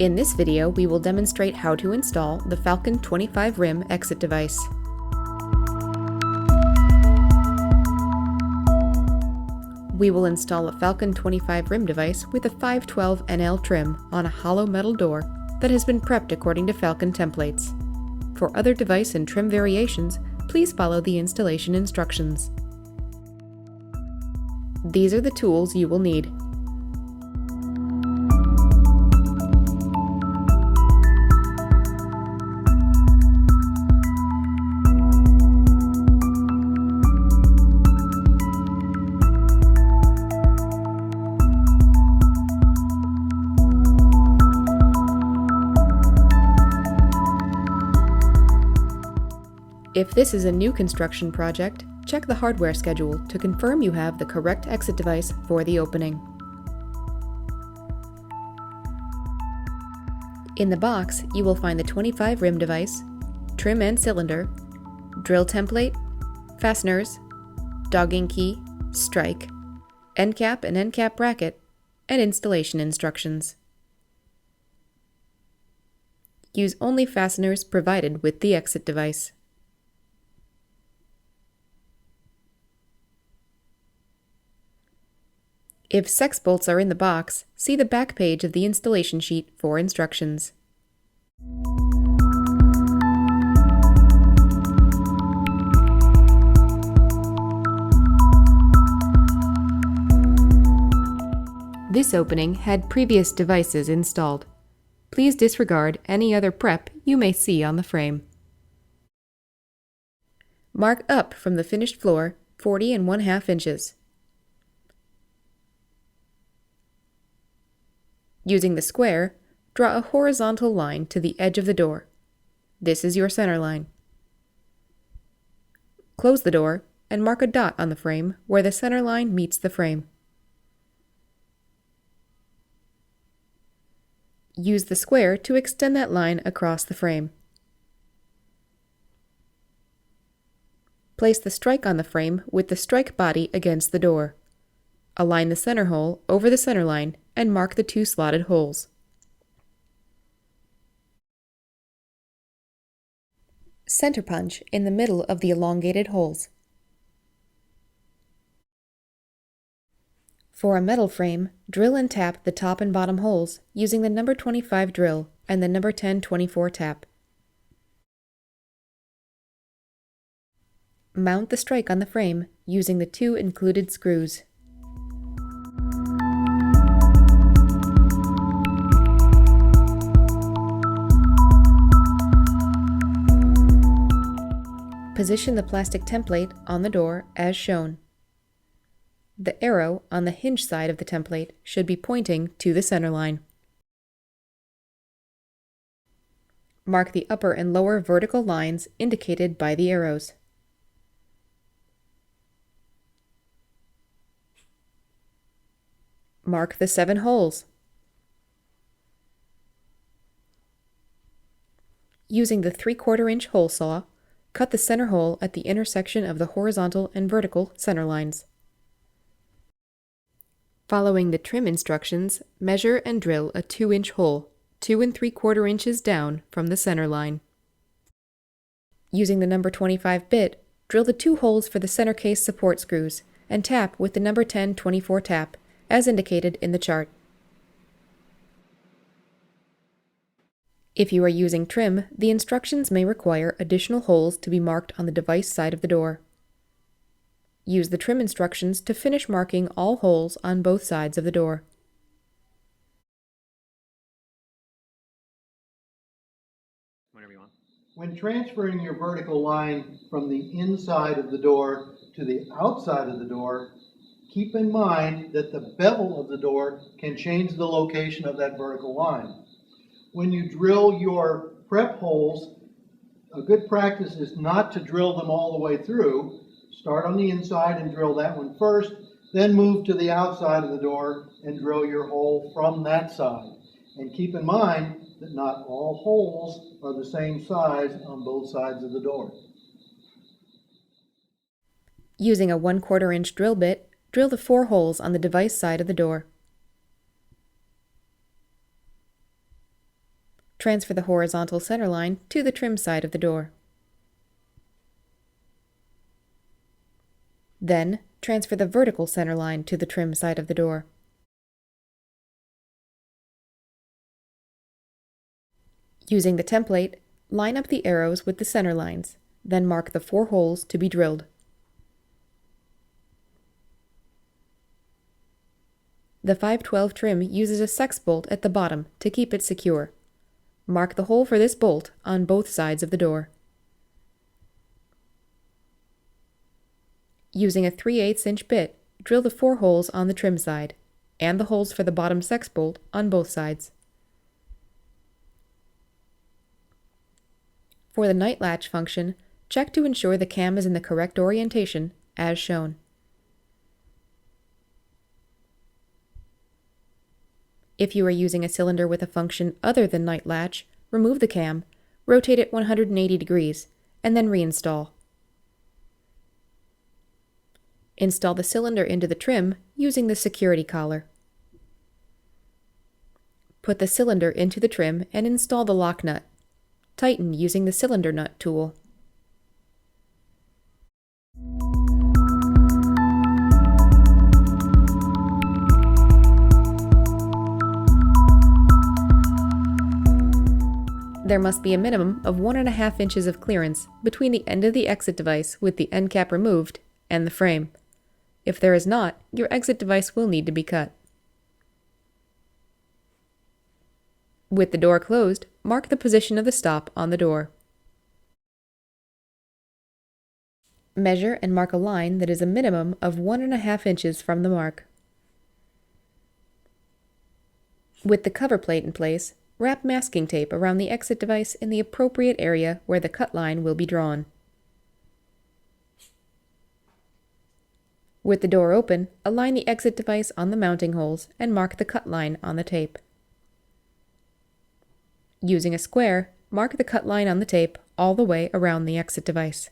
In this video, we will demonstrate how to install the Falcon 25 rim exit device. We will install a Falcon 25 rim device with a 512 NL trim on a hollow metal door that has been prepped according to Falcon templates. For other device and trim variations, please follow the installation instructions. These are the tools you will need. If this is a new construction project, check the hardware schedule to confirm you have the correct exit device for the opening. In the box, you will find the 25 rim device, trim and cylinder, drill template, fasteners, dogging key, strike, end cap and end cap bracket, and installation instructions. Use only fasteners provided with the exit device. If sex bolts are in the box, see the back page of the installation sheet for instructions. This opening had previous devices installed. Please disregard any other prep you may see on the frame. Mark up from the finished floor 40 1/2 inches. Using the square, draw a horizontal line to the edge of the door. This is your center line. Close the door and mark a dot on the frame where the center line meets the frame. Use the square to extend that line across the frame. Place the strike on the frame with the strike body against the door. Align the center hole over the center line and mark the 2 slotted holes. Center punch in the middle of the elongated holes. For a metal frame, drill and tap the top and bottom holes using the number 25 drill and the number 1024 tap. Mount the strike on the frame using the 2 included screws. Position the plastic template on the door as shown. The arrow on the hinge side of the template should be pointing to the center line. Mark the upper and lower vertical lines indicated by the arrows. Mark the 7 holes. Using the 3/4 inch hole saw, cut the center hole at the intersection of the horizontal and vertical center lines. Following the trim instructions, measure and drill a 2-inch hole, 2 3/4 inches down from the center line. Using the number 25 bit, drill the 2 holes for the center case support screws and tap with the number 1024 tap, as indicated in the chart. If you are using trim, the instructions may require additional holes to be marked on the device side of the door. Use the trim instructions to finish marking all holes on both sides of the door. Whenever you want. When transferring your vertical line from the inside of the door to the outside of the door, keep in mind that the bevel of the door can change the location of that vertical line. When you drill your prep holes, a good practice is not to drill them all the way through. Start on the inside and drill that one first, then move to the outside of the door and drill your hole from that side. And keep in mind that not all holes are the same size on both sides of the door. Using a 1/4 inch drill bit, drill the 4 holes on the device side of the door. Transfer the horizontal center line to the trim side of the door. Then, transfer the vertical center line to the trim side of the door. Using the template, line up the arrows with the center lines, then mark the 4 holes to be drilled. The 512 trim uses a sex bolt at the bottom to keep it secure. Mark the hole for this bolt on both sides of the door. Using a 3/8 inch bit, drill the 4 holes on the trim side, and the holes for the bottom sex bolt on both sides. For the night latch function, check to ensure the cam is in the correct orientation, as shown. If you are using a cylinder with a function other than night latch, remove the cam, rotate it 180 degrees, and then reinstall. Install the cylinder into the trim using the security collar. Put the cylinder into the trim and install the lock nut. Tighten using the cylinder nut tool. There must be a minimum of 1.5 inches of clearance between the end of the exit device with the end cap removed and the frame. If there is not, your exit device will need to be cut. With the door closed, mark the position of the stop on the door. Measure and mark a line that is a minimum of 1.5 inches from the mark. With the cover plate in place, wrap masking tape around the exit device in the appropriate area where the cut line will be drawn. With the door open, align the exit device on the mounting holes and mark the cut line on the tape. Using a square, mark the cut line on the tape all the way around the exit device.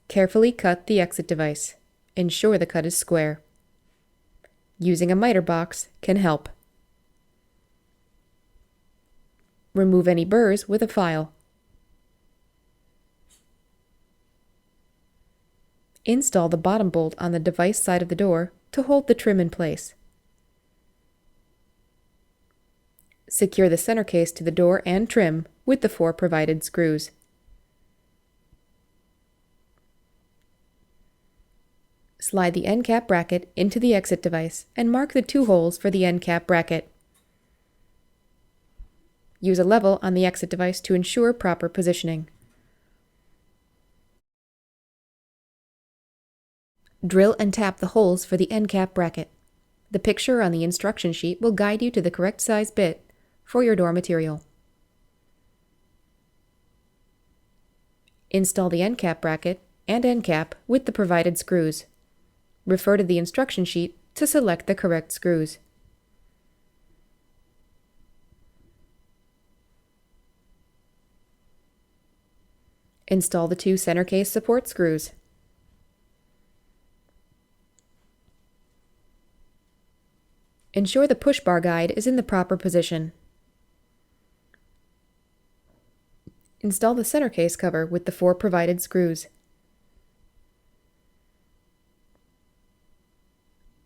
Carefully cut the exit device. Ensure the cut is square. Using a miter box can help. Remove any burrs with a file. Install the bottom bolt on the device side of the door to hold the trim in place. Secure the center case to the door and trim with the 4 provided screws. Slide the end cap bracket into the exit device and mark the 2 holes for the end cap bracket. Use a level on the exit device to ensure proper positioning. Drill and tap the holes for the end cap bracket. The picture on the instruction sheet will guide you to the correct size bit for your door material. Install the end cap bracket and end cap with the provided screws. Refer to the instruction sheet to select the correct screws. Install the 2 center case support screws. Ensure the push bar guide is in the proper position. Install the center case cover with the 4 provided screws.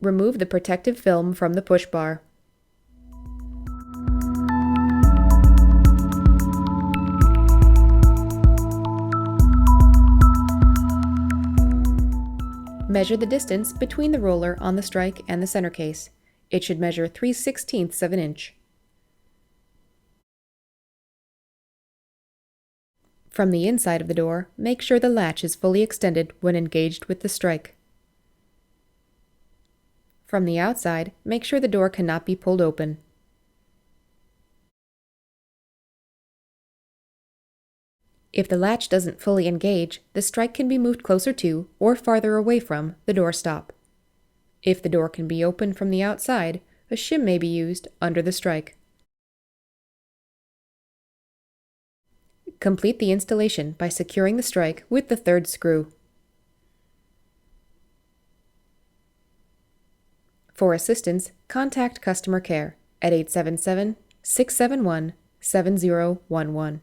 Remove the protective film from the push bar. Measure the distance between the roller on the strike and the center case. It should measure 3/16 of an inch. From the inside of the door, make sure the latch is fully extended when engaged with the strike. From the outside, make sure the door cannot be pulled open. If the latch doesn't fully engage, the strike can be moved closer to or farther away from the door stop. If the door can be opened from the outside, a shim may be used under the strike. Complete the installation by securing the strike with the 3rd screw. For assistance, contact customer care. at 877-671-7011.